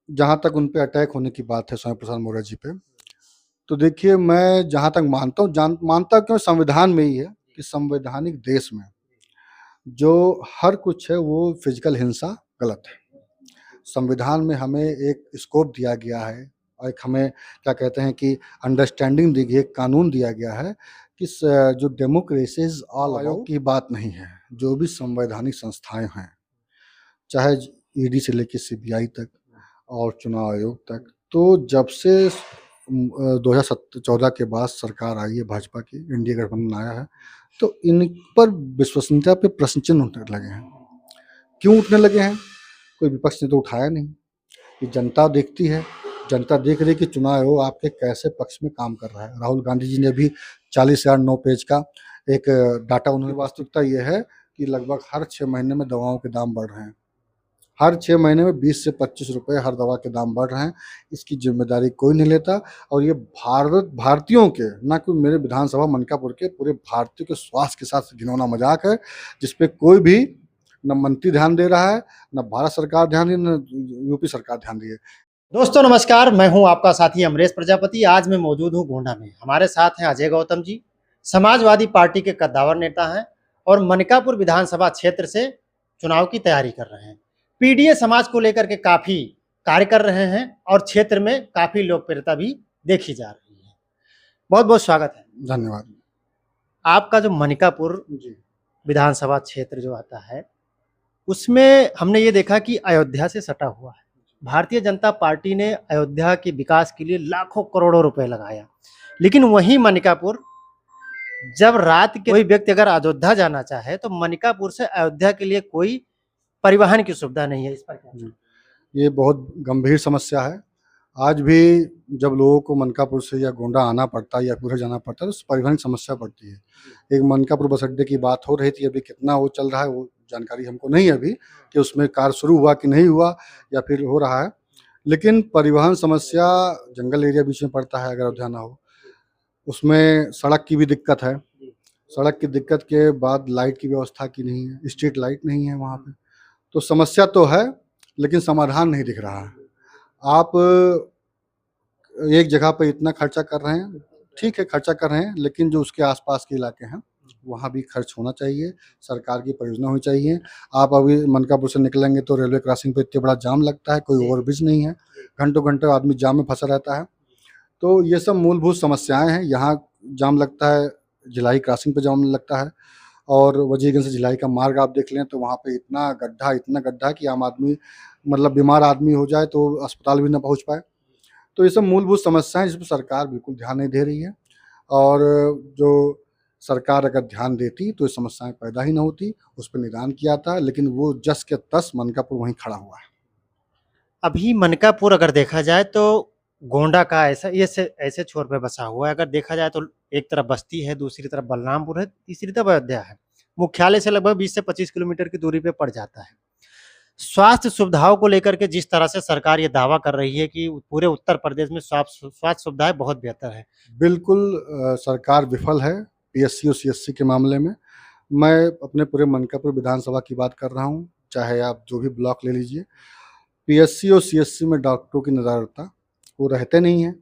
जहाँ तक उन पे अटैक होने की बात है स्वामी प्रसाद मौर्य जी पे, तो देखिए मैं जहाँ तक मानता हूँ मानता क्यों संविधान में ही है कि संवैधानिक देश में जो हर कुछ है वो फिजिकल हिंसा गलत है। संविधान में हमें एक स्कोप दिया गया है और एक हमें क्या कहते हैं कि अंडरस्टैंडिंग दी गई है, कानून दिया गया है कि जो डेमोक्रेसी इज ऑल अबाउट की बात नहीं है। जो भी संवैधानिक संस्थाएं हैं, चाहे ईडी से लेकर सीबीआई तक और चुनाव आयोग तक, तो जब से 2014 के बाद सरकार आई है भाजपा की, इंडिया गठबंधन आया है, तो इन पर विश्वसनीयता पे प्रश्न चिन्ह उठने लगे हैं। क्यों उठने लगे हैं? कोई विपक्ष ने तो उठाया नहीं। ये जनता देखती है, जनता देख रही है कि चुनाव आयोग आपके कैसे पक्ष में काम कर रहा है। राहुल गांधी जी ने भी 40,009 पेज का एक डाटा उन्होंने, वास्तविकता ये है कि लगभग हर 6 महीने में दवाओं के दाम बढ़ रहे हैं। हर 6 महीने में 20 से 25 रुपए हर दवा के दाम बढ़ रहे हैं। इसकी जिम्मेदारी कोई नहीं लेता और ये भारतीयों के, ना कि मेरे विधानसभा मनकापुर के, पूरे भारतीयों के स्वास्थ्य के साथ घिनौना मजाक है, जिसपे कोई भी न मंत्री ध्यान दे रहा है, न भारत सरकार ध्यान दे, न यूपी सरकार ध्यान दी है। दोस्तों नमस्कार, मैं हूं आपका साथी अमरेश प्रजापति। आज मैं मौजूद हूं गोंडा में। हमारे साथ हैं अजय गौतम जी, समाजवादी पार्टी के कद्दावर नेता हैं और मनकापुर विधानसभा क्षेत्र से चुनाव की तैयारी कर रहे हैं। पीडीए समाज को लेकर के काफी कार्य कर रहे हैं और क्षेत्र में काफी लोकप्रियता भी देखी जा रही है। बहुत बहुत स्वागत है। धन्यवाद। आपका जो मनकापुर विधानसभा क्षेत्र जो आता है, उसमें हमने ये देखा कि अयोध्या से सटा हुआ है। भारतीय जनता पार्टी ने अयोध्या के विकास के लिए लाखों करोड़ों रुपए लगाया, लेकिन वहीं मनकापुर, जब रात के कोई व्यक्ति अगर अयोध्या जाना चाहे तो मनकापुर से अयोध्या के लिए कोई परिवहन की सुविधा नहीं है। इस पर क्या? ये बहुत गंभीर समस्या है। आज भी जब लोगों को मनकापुर से या गोंडा आना पड़ता है या पूरे जाना पड़ता है तो परिवहन समस्या पड़ती है। एक मनकापुर बस अड्डे की बात हो रही थी, अभी कितना वो चल रहा है वो जानकारी हमको नहीं है अभी, कि उसमें कार्य शुरू हुआ कि नहीं हुआ या फिर हो रहा है। लेकिन परिवहन समस्या, जंगल एरिया बीच में पड़ता है, अगर अयोध्या ना हो, उसमें सड़क की भी दिक्कत है। सड़क की दिक्कत के बाद लाइट की व्यवस्था की नहीं है, स्ट्रीट लाइट नहीं है वहाँ पे। तो समस्या तो है, लेकिन समाधान नहीं दिख रहा है। आप एक जगह पे इतना खर्चा कर रहे हैं, ठीक है खर्चा कर रहे हैं, लेकिन जो उसके आसपास के इलाके हैं वहाँ भी खर्च होना चाहिए, सरकार की परियोजना होनी चाहिए। आप अभी मनकापुर से निकलेंगे तो रेलवे क्रॉसिंग पे इतना बड़ा जाम लगता है, कोई ओवरब्रिज नहीं है, घंटों घंटों आदमी जाम में फंसा रहता है। तो ये सब मूलभूत समस्याएं हैं। यहाँ जाम लगता है, भिलाई क्रॉसिंग पे जाम लगता है, और वजीरगंज से भिलाई का मार्ग आप देख लें तो वहाँ पे इतना गड्ढा कि आम आदमी, मतलब बीमार आदमी हो जाए तो अस्पताल भी ना पहुँच पाए। तो ये सब मूलभूत समस्याएं जिस पर सरकार बिल्कुल ध्यान नहीं दे रही है, और जो सरकार अगर ध्यान देती तो ये समस्याएं पैदा ही ना होती, उस पर निदान किया था, लेकिन वो जस के तस मनकापुर वहीं खड़ा हुआ है। अभी मनकापुर अगर देखा जाए तो गोंडा का ऐसे छोर पे बसा हुआ है। अगर देखा जाए तो एक तरफ बस्ती है, दूसरी तरफ बलरामपुर है, तीसरी तरफ अयोध्या है। मुख्यालय से लगभग 20 से 25 किलोमीटर की दूरी पे पड़ जाता है। स्वास्थ्य सुविधाओं को लेकर के जिस तरह से सरकार ये दावा कर रही है कि पूरे उत्तर प्रदेश में स्वास्थ्य सुविधाएं बहुत बेहतर है। बिल्कुल सरकार विफल है पीएससी और सीएससी के मामले में। मैं अपने पूरे मनकापुर विधानसभा की बात कर रहा हूँ, चाहे आप जो भी ब्लॉक ले लीजिए, पीएससी और सीएससी में डॉक्टरों की नज़ारता वो रहते नहीं हैं।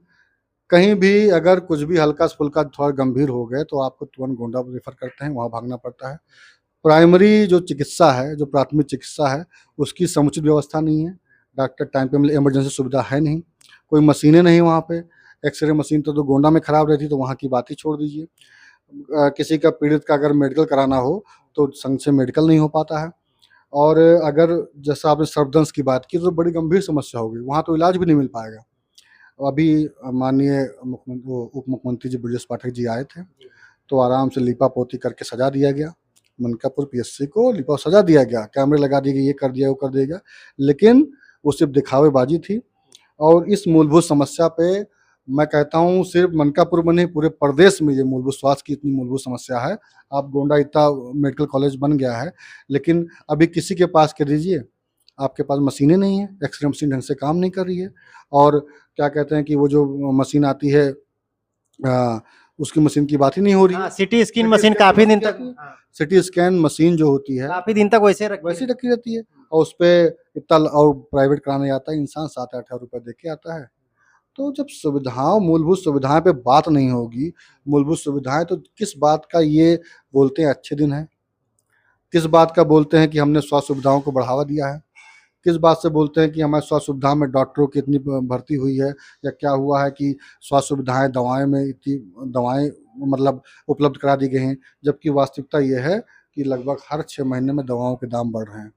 कहीं भी अगर कुछ भी हल्का फुल्का थोड़ा गंभीर हो गए तो आपको तुरंत गोंडा रेफर करते हैं, वहाँ भागना पड़ता है। प्राइमरी जो चिकित्सा है, जो प्राथमिक चिकित्सा है, उसकी समुचित व्यवस्था नहीं है। डॉक्टर टाइम पे मिले, इमरजेंसी सुविधा है नहीं, कोई मशीनें नहीं वहाँ पे। एक्सरे मशीन तो गोंडा में खराब रहती तो वहाँ की बात ही छोड़ दीजिए। किसी का पीड़ित का अगर मेडिकल कराना हो तो संग से मेडिकल नहीं हो पाता है। और अगर जैसा आपने सर्पदंश की बात की तो बड़ी गंभीर समस्या होगी, वहाँ तो इलाज भी नहीं मिल पाएगा। अभी माननीय उप मुख्यमंत्री जी ब्रजेश पाठक जी आए थे तो आराम से लिपा पोती करके सजा दिया गया, मनकापुर पीएससी को लिपा सजा दिया गया, कैमरे लगा दिए गए, ये कर दिया वो कर दिया गया, लेकिन वो सिर्फ दिखावेबाजी थी। और इस मूलभूत समस्या पे मैं कहता हूँ सिर्फ मनकापुर में नहीं, पूरे प्रदेश में ये मूलभूत स्वास्थ्य की इतनी मूलभूत समस्या है। आप गोंडा इतना मेडिकल कॉलेज बन गया है, लेकिन अभी किसी के पास कह दीजिए, आपके पास मशीनें नहीं है, एक्सरे मशीन ढंग से काम नहीं कर रही है। और क्या कहते हैं कि वो जो मशीन आती है उसकी मशीन की बात ही नहीं हो रही है। सिटी स्कैन मशीन काफी दिन तक, सिटी स्कैन मशीन जो होती है काफी दिन तक वैसे रखी रहती है। और उस पे इतना और प्राइवेट कराने जाता है इंसान 7-8 हज़ार रुपये दे के आता है। तो जब सुविधाओं मूलभूत सुविधाएँ पे बात नहीं होगी, मूलभूत सुविधाएँ तो किस बात का ये बोलते हैं अच्छे दिन हैं? किस बात का बोलते हैं कि हमने स्वास्थ्य सुविधाओं को बढ़ावा दिया है? किस बात से बोलते हैं कि हमारे स्वास्थ्य सुविधा में डॉक्टरों की इतनी भर्ती हुई है, या क्या हुआ है कि स्वास्थ्य सुविधाएँ दवाएँ में इतनी दवाएँ मतलब उपलब्ध करा दी गई हैं, जबकि वास्तविकता ये है कि लगभग हर 6 महीने में दवाओं के दाम बढ़ रहे हैं।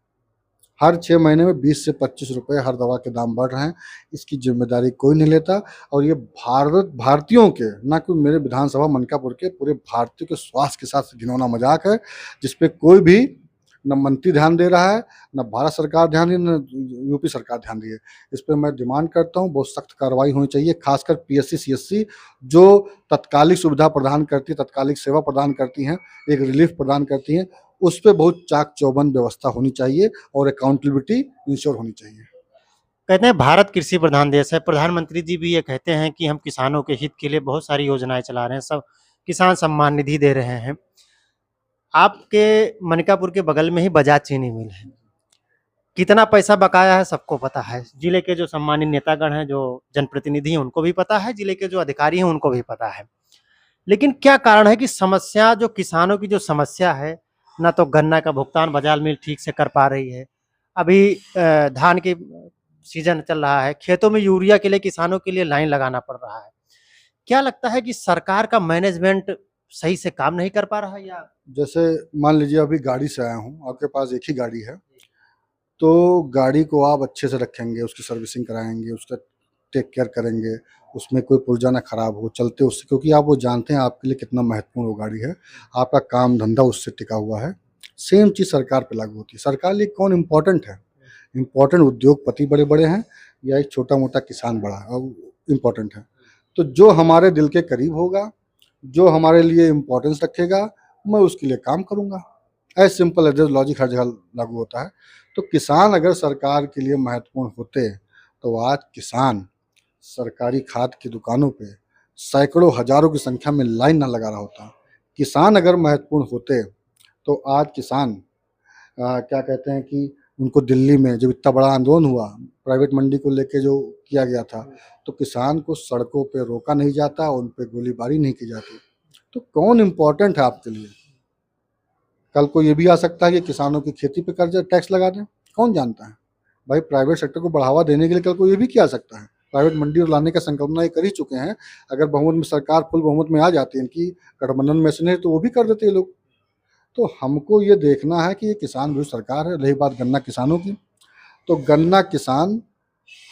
हर 6 महीने में 20 से 25 रुपए हर दवा के दाम बढ़ रहे हैं। इसकी ज़िम्मेदारी कोई नहीं लेता, और ये भारतीयों के, ना कि मेरे विधानसभा मनकापुर के, पूरे भारतीयों के स्वास्थ्य के साथ घिनौना मज़ाक है, जिस पे कोई भी ना मंत्री ध्यान दे रहा है, ना भारत सरकार ध्यान दे, ना यूपी सरकार ध्यान दी है। इस पे मैं डिमांड करता हूँ बहुत सख्त कार्रवाई होनी चाहिए, खासकर पीएससी, सीएससी जो तत्कालिक सुविधा प्रदान करती है, तत्कालिक सेवा प्रदान करती हैं, एक रिलीफ प्रदान करती हैं, उस पे बहुत चाक-चौबंद व्यवस्था होनी चाहिए और अकाउंटेबिलिटी इंश्योर होनी चाहिए। कहते हैं भारत कृषि प्रधान देश है, प्रधानमंत्री जी भी ये कहते हैं कि हम किसानों के हित के लिए बहुत सारी योजनाएँ चला रहे हैं, सब किसान सम्मान निधि दे रहे हैं। आपके मनिकापुर के बगल में ही बजाज चीनी मिल है। कितना पैसा बकाया है सबको पता है। जिले के जो सम्मानित नेतागण हैं, जो जनप्रतिनिधि हैं, उनको भी पता है, जिले के जो अधिकारी हैं उनको भी पता है। लेकिन क्या कारण है कि समस्या जो किसानों की जो समस्या है, ना तो गन्ना का भुगतान बाजार मिल ठीक से कर पा रही है। अभी धान की सीजन चल रहा है, खेतों में यूरिया के लिए किसानों के लिए लाइन लगाना पड़ रहा है। क्या लगता है कि सरकार का मैनेजमेंट सही से काम नहीं कर पा रहा है, या जैसे मान लीजिए अभी गाड़ी से आया हूँ, आपके पास एक ही गाड़ी है, तो गाड़ी को आप अच्छे से रखेंगे, उसकी सर्विसिंग कराएँगे, उसका टेक केयर करेंगे, उसमें कोई पुर्जा ना खराब हो, चलते उससे, क्योंकि आप वो जानते हैं आपके लिए कितना महत्वपूर्ण वो गाड़ी है, आपका काम धंधा उससे टिका हुआ है। सेम चीज़ सरकार पे लागू होती है। सरकार लिए कौन इम्पोर्टेंट है? इम्पोर्टेंट उद्योगपति बड़े-बड़े हैं, या एक छोटा-मोटा किसान बड़ा इम्पोर्टेंट है? तो जो हमारे दिल के करीब होगा, जो हमारे लिए इम्पोर्टेंस रखेगा, मैं उसके लिए काम करूँगा। एज़ सिंपल एज़ लॉजिक हर जगह लागू होता है। तो किसान अगर सरकार के लिए महत्वपूर्ण होते, तो आज किसान सरकारी खाद की दुकानों पे सैकड़ों हज़ारों की संख्या में लाइन ना लगा रहा होता। किसान अगर महत्वपूर्ण होते, तो आज किसान क्या कहते हैं कि उनको दिल्ली में जब इतना बड़ा आंदोलन हुआ, प्राइवेट मंडी को लेके जो किया गया था, तो किसान को सड़कों पे रोका नहीं जाता, उन पे गोलीबारी नहीं की जाती। तो कौन इम्पोर्टेंट है आपके लिए? कल को ये भी आ सकता है कि किसानों की खेती पे कर्जा टैक्स लगा दें, कौन जानता है? भाई प्राइवेट सेक्टर को बढ़ावा देने के लिए कल को ये भी किया सकता है। प्राइवेट मंडी और लाने का संकल्पना ये कर ही चुके हैं। अगर बहुमत में सरकार फुल बहुमत में आ जाती है, इनकी गठबंधन में से नहीं, तो वो भी कर देते ये लोग। तो हमको ये देखना है कि ये किसान विरोधी सरकार है। रही बात गन्ना किसानों की, तो गन्ना किसान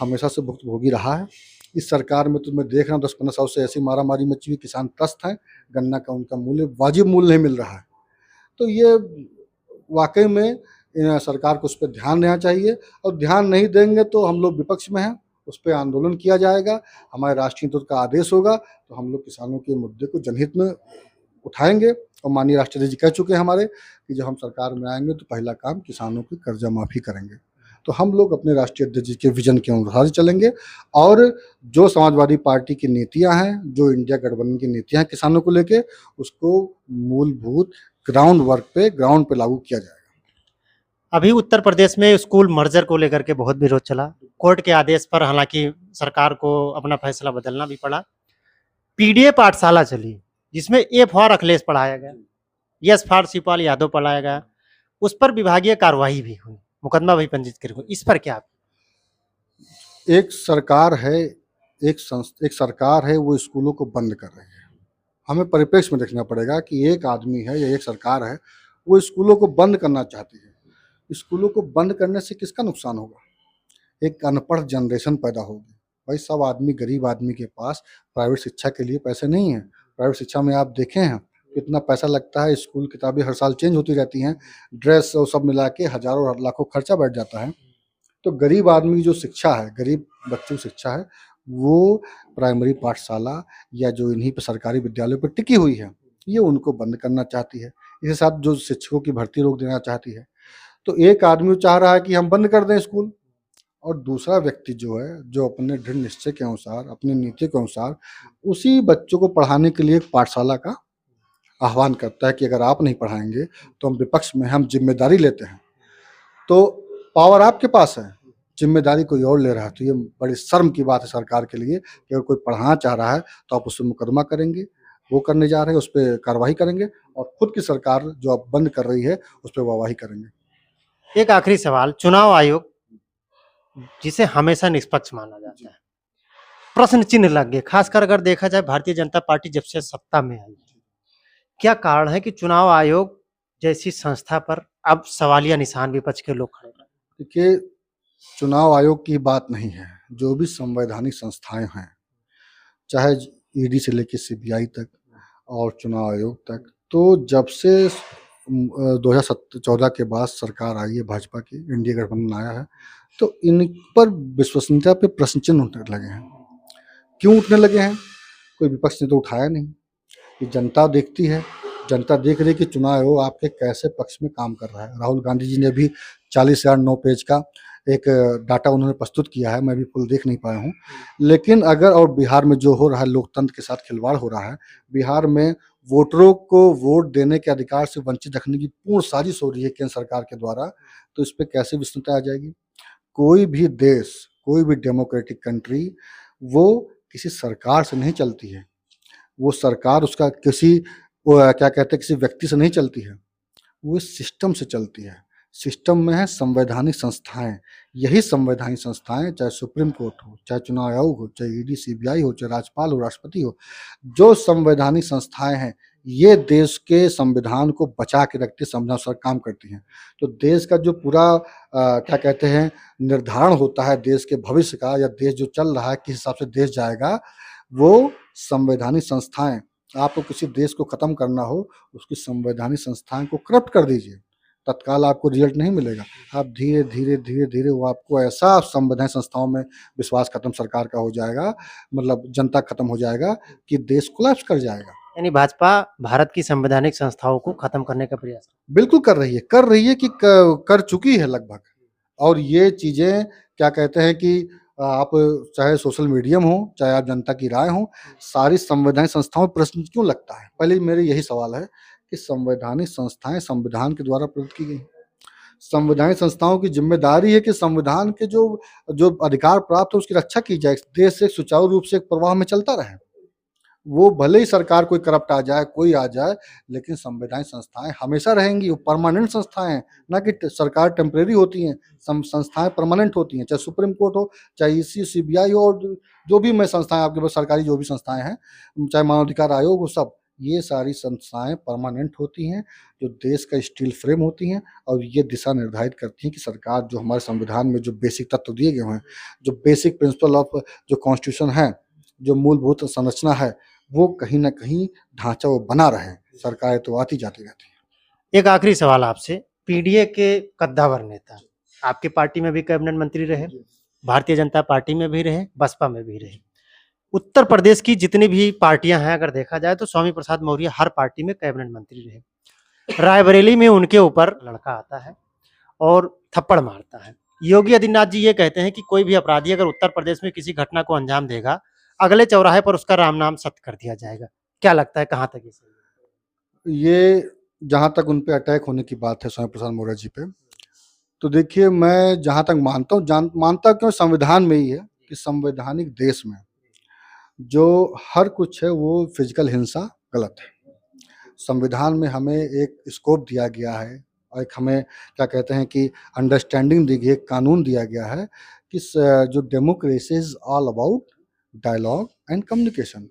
हमेशा से भुक्तभोगी रहा है। इस सरकार में तो मैं देख रहा हूँ 10-15 साल से ऐसी मारामारी मची हुई, किसान त्रस्त हैं, गन्ना का उनका मूल्य वाजिब मूल्य नहीं मिल रहा है। तो ये वाक़ई में सरकार को उस पे ध्यान देना चाहिए, और ध्यान नहीं देंगे तो हम लोग विपक्ष में हैं, उस पे आंदोलन किया जाएगा, हमारे राष्ट्रीय हित का आदेश होगा, तो हम लोग किसानों के मुद्दे को जनहित में उठाएँगे। और माननीय राष्ट्रपति जी कह चुके हैं हमारे कि जब हम सरकार में आएँगे तो पहला काम किसानों की कर्जा माफ़ी करेंगे। तो हम लोग अपने राष्ट्रीय अध्यक्ष जी के विज़न के अनुसार चलेंगे, और जो समाजवादी पार्टी की नीतियाँ हैं, जो इंडिया गठबंधन की नीतियाँ हैं किसानों को लेके, उसको मूलभूत ग्राउंड वर्क पे, ग्राउंड पे लागू किया जाएगा। अभी उत्तर प्रदेश में स्कूल मर्जर को लेकर के बहुत विरोध चला। कोर्ट के आदेश पर हालांकि सरकार को अपना फैसला बदलना भी पड़ा। पीडीए पाठशाला चली, जिसमें ए फॉर अखिलेश पढ़ाया गया, यस फॉर शिवपाल यादव पढ़ाया गया। उस पर विभागीय कार्रवाई भी हुई, मुकदमा भी पंजीकृत हुआ। इस पर क्या? एक सरकार है, एक सरकार है, वो स्कूलों को बंद कर रही है। हमें परिप्रेक्ष्य में देखना पड़ेगा कि एक आदमी है या एक सरकार है, वो स्कूलों को बंद करना चाहती है। स्कूलों को बंद करने से किसका नुकसान होगा? एक अनपढ़ जनरेशन पैदा होगी। भाई सब आदमी, गरीब आदमी के पास प्राइवेट शिक्षा के लिए पैसे नहीं हैं। प्राइवेट शिक्षा में आप देखे हैं कितना पैसा लगता है, स्कूल किताबें हर साल चेंज होती रहती हैं, ड्रेस और सब मिला के हज़ारों और लाखों खर्चा बैठ जाता है। तो गरीब आदमी की जो शिक्षा है, गरीब बच्चों की शिक्षा है, वो प्राइमरी पाठशाला या जो इन्हीं पे सरकारी विद्यालयों पर टिकी हुई है, ये उनको बंद करना चाहती है। इसके साथ जो शिक्षकों की भर्ती रोक देना चाहती है। तो एक आदमी चाह रहा है कि हम बंद कर दें स्कूल, और दूसरा व्यक्ति जो है, जो अपने दृढ़ निश्चय के अनुसार, अपनी नीति के अनुसार उसी बच्चों को पढ़ाने के लिए एक पाठशाला का आह्वान करता है कि अगर आप नहीं पढ़ाएंगे तो हम विपक्ष में, हम जिम्मेदारी लेते हैं। तो पावर आपके पास है, जिम्मेदारी कोई और ले रहा है, तो ये बड़ी शर्म की बात है सरकार के लिए कि अगर कोई पढ़ाना चाह रहा है तो आप उस पे मुकदमा करेंगे, वो करने जा रहे हैं, उस पे कार्रवाई करेंगे और खुद की सरकार जो अब बंद कर रही है, उस पे वाहवाही करेंगे। एक आखिरी सवाल, चुनाव आयोग जिसे हमेशा निष्पक्ष माना जाता है, प्रश्न चिन्ह लग गए, खासकर अगर देखा जाए भारतीय जनता पार्टी जब से सत्ता में आई है। क्या कारण है कि चुनाव आयोग जैसी संस्था पर अब सवालिया निशान विपक्ष के लोग खड़े कर? देखिए, चुनाव आयोग की बात नहीं है, जो भी संवैधानिक संस्थाएं हैं, चाहे ईडी से लेके सीबीआई तक और चुनाव आयोग तक, तो जब से 2014 के बाद सरकार आई है भाजपा की, इंडिया गठबंधन आया है, तो इन पर विश्वसनीयता पे प्रश्न चिन्ह उठने लगे हैं। क्यों उठने लगे हैं? कोई विपक्ष ने तो उठाया नहीं। ये जनता देखती है, जनता देख रही है कि चुनाव आयोग आपके कैसे पक्ष में काम कर रहा है। राहुल गांधी जी ने भी 40,009 पेज का एक डाटा उन्होंने प्रस्तुत किया है, मैं भी फुल देख नहीं पाया हूँ। लेकिन अगर और बिहार में जो हो रहा है, लोकतंत्र के साथ खिलवाड़ हो रहा है, बिहार में वोटरों को वोट देने के अधिकार से वंचित रखने की पूर्ण साजिश हो रही है केंद्र सरकार के द्वारा, तो इस पे कैसे विसंगतता आ जाएगी? कोई भी देश, कोई भी डेमोक्रेटिक कंट्री, वो किसी सरकार से नहीं चलती है। वो सरकार उसका किसी क्या कहते हैं, किसी व्यक्ति से नहीं चलती है, वो इस सिस्टम से चलती है। सिस्टम में है संवैधानिक संस्थाएं, यही संवैधानिक संस्थाएं, चाहे सुप्रीम कोर्ट हो, चाहे चुनाव आयोग हो, चाहे ईडी सीबीआई हो, चाहे राज्यपाल हो, राष्ट्रपति हो, जो संवैधानिक संस्थाएं हैं, ये देश के संविधान को बचा के रखती, संविधान अनुसार काम करती हैं। तो देश का जो पूरा क्या कहते हैं, निर्धारण होता है देश के भविष्य का, या देश जो चल रहा है, किस हिसाब से देश जाएगा, वो संवैधानिक संस्थाएं। आपको किसी देश को खत्म करना हो, उसकी संवैधानिक संस्थाएं को करप्ट कर दीजिए, तत्काल आपको रिजल्ट नहीं मिलेगा। आप धीरे धीरे धीरे धीरे वो आपको ऐसा संवैधानिक संस्थाओं में विश्वास खत्म सरकार का हो जाएगा, मतलब जनता खत्म हो जाएगा कि देश कोलैप्स कर जाएगा। यानी भाजपा भारत की संवैधानिक संस्थाओं को खत्म करने का प्रयास बिल्कुल कर रही है कि कर चुकी है लगभग। और ये चीजें क्या कहते हैं कि आप चाहे सोशल मीडियम हो, चाहे आप जनता की राय हो, सारी संवैधानिक संस्थाओं में प्रश्न क्यों लगता है? पहले मेरे यही सवाल है कि संवैधानिक संस्थाएं संविधान के द्वारा प्रदत्त की गई। संवैधानिक संस्थाओं की जिम्मेदारी है कि संविधान के जो जो अधिकार प्राप्त है उसकी रक्षा की जाए, देश एक सुचारू रूप से एक प्रवाह में चलता रहे। वो भले ही सरकार कोई करप्ट आ जाए, कोई आ जाए, लेकिन संवैधानिक संस्थाएं हमेशा रहेंगी। वो परमानेंट संस्थाएं हैं, ना कि सरकार टेम्परेरी होती हैं। संस्थाएं परमानेंट होती हैं, चाहे सुप्रीम कोर्ट हो, चाहे ईसी सीबीआई हो, और जो भी मैं संस्थाएं आपके पास सरकारी जो भी संस्थाएं हैं, चाहे मानवाधिकार आयोग हो, सब ये सारी संस्थाएं परमानेंट होती हैं, जो देश का स्टील फ्रेम होती हैं, और ये दिशा निर्धारित करती हैं कि सरकार जो हमारे संविधान में जो बेसिक तत्व दिए गए हैं, जो बेसिक प्रिंसिपल ऑफ जो कॉन्स्टिट्यूशन है, जो मूलभूत संरचना है, वो कहीं न कहीं ढांचा वो बना रहे। सरकारें तो आती जाती रहती हैं। एक आखिरी सवाल आपसे, पीडीए के कद्दावर नेता, आपकी पार्टी में भी कैबिनेट मंत्री रहे, भारतीय जनता पार्टी में भी रहे, बसपा में भी रहे। उत्तर प्रदेश की जितनी भी पार्टियां हैं अगर देखा जाए तो स्वामी प्रसाद मौर्य हर पार्टी में कैबिनेट मंत्री रहे। रायबरेली में उनके ऊपर लड़का आता है और थप्पड़ मारता है। योगी आदित्यनाथ जी ये कहते हैं कि कोई भी अपराधी अगर उत्तर प्रदेश में किसी घटना को अंजाम देगा, अगले चौराहे पर उसका राम नाम सत्य कर दिया जाएगा। क्या लगता है कहाँ तक ये सही है? ये जहाँ तक उन पे अटैक होने की बात है स्वामी प्रसाद मौर्य जी पे, तो देखिए मैं जहाँ तक मानता हूँ, मानता क्यों, संविधान में ही है कि संवैधानिक देश में जो हर कुछ है वो फिजिकल हिंसा गलत है। संविधान में हमें एक स्कोप दिया गया है, और एक हमें क्या कहते हैं कि अंडरस्टैंडिंग दी गई है, कानून दिया गया है कि जो democracy is all about dialogue and communication.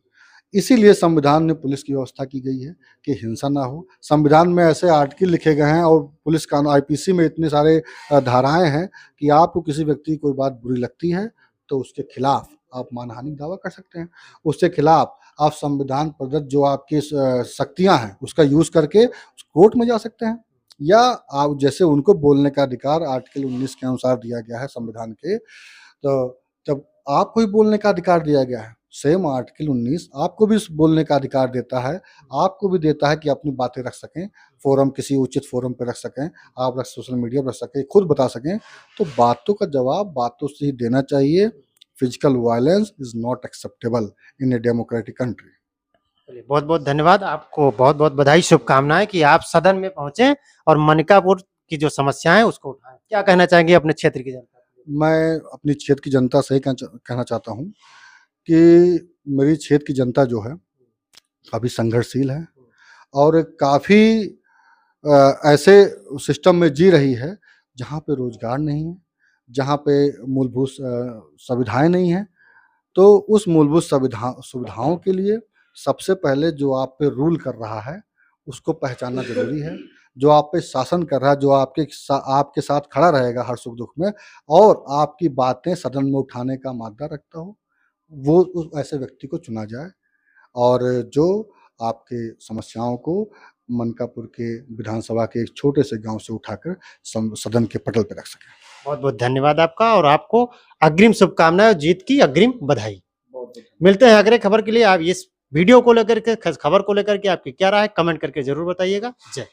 इसीलिए संविधान में पुलिस की व्यवस्था की गई है कि हिंसा ना हो। संविधान में ऐसे आर्टिकल लिखे गए हैं और पुलिस कानून आईपीसी में इतने सारे धाराएं हैं कि आपको किसी व्यक्ति की कोई बात बुरी लगती है तो उसके खिलाफ आप मानहानि दावा कर सकते हैं। उसके खिलाफ आप संविधान प्रदत्त जो आपकी शक्तियां हैं उसका यूज करके कोर्ट में जा सकते हैं, या आप जैसे उनको बोलने का अधिकार आर्टिकल 19 के अनुसार दिया गया है संविधान के, तो जब आपको भी बोलने का अधिकार दिया गया है, सेम आर्टिकल 19 आपको भी बोलने का अधिकार देता है, आपको भी देता है कि अपनी बातें रख सकें, फोरम किसी उचित फोरम पे रख सकें, आप रख सोशल मीडिया पर रख सकें, खुद बता सकें। तो बातों का जवाब बातों से ही देना चाहिए। Physical violence is not acceptable in a democratic country. चलिए बहुत बहुत धन्यवाद, आपको बहुत बहुत बधाई, शुभकामनाएं कि आप सदन में पहुंचे और मनिकापुर की जो समस्याएं हैं उसको उठाएं। क्या कहना चाहेंगे अपने क्षेत्र की जनता को? मैं अपनी क्षेत्र की जनता से कहना चाहता हूँ कि मेरी क्षेत्र की जनता जो है काफ़ी संघर्षशील है और काफ़ी ऐसे सिस्टम में जी रही है जहाँ पे रोजगार नहीं है, जहाँ पे मूलभूत सुविधाएं नहीं हैं। तो उस मूलभूत सुविधाओं के लिए सबसे पहले जो आप पे रूल कर रहा है उसको पहचानना जरूरी है। जो आप पे शासन कर रहा है, जो आपके साथ खड़ा रहेगा हर सुख दुख में और आपकी बातें सदन में उठाने का मादा रखता हो, वो उस ऐसे व्यक्ति को चुना जाए और जो आपके समस्याओं को मनकापुर के विधानसभा के एक छोटे से गांव से उठाकर सदन के पटल पे रख सके। बहुत बहुत धन्यवाद आपका और आपको अग्रिम शुभकामनाएं और जीत की अग्रिम बधाई। मिलते हैं अगले खबर के लिए। आप इस वीडियो को लेकर के, खबर को लेकर के आपकी क्या राय है कमेंट करके जरूर बताइएगा। जय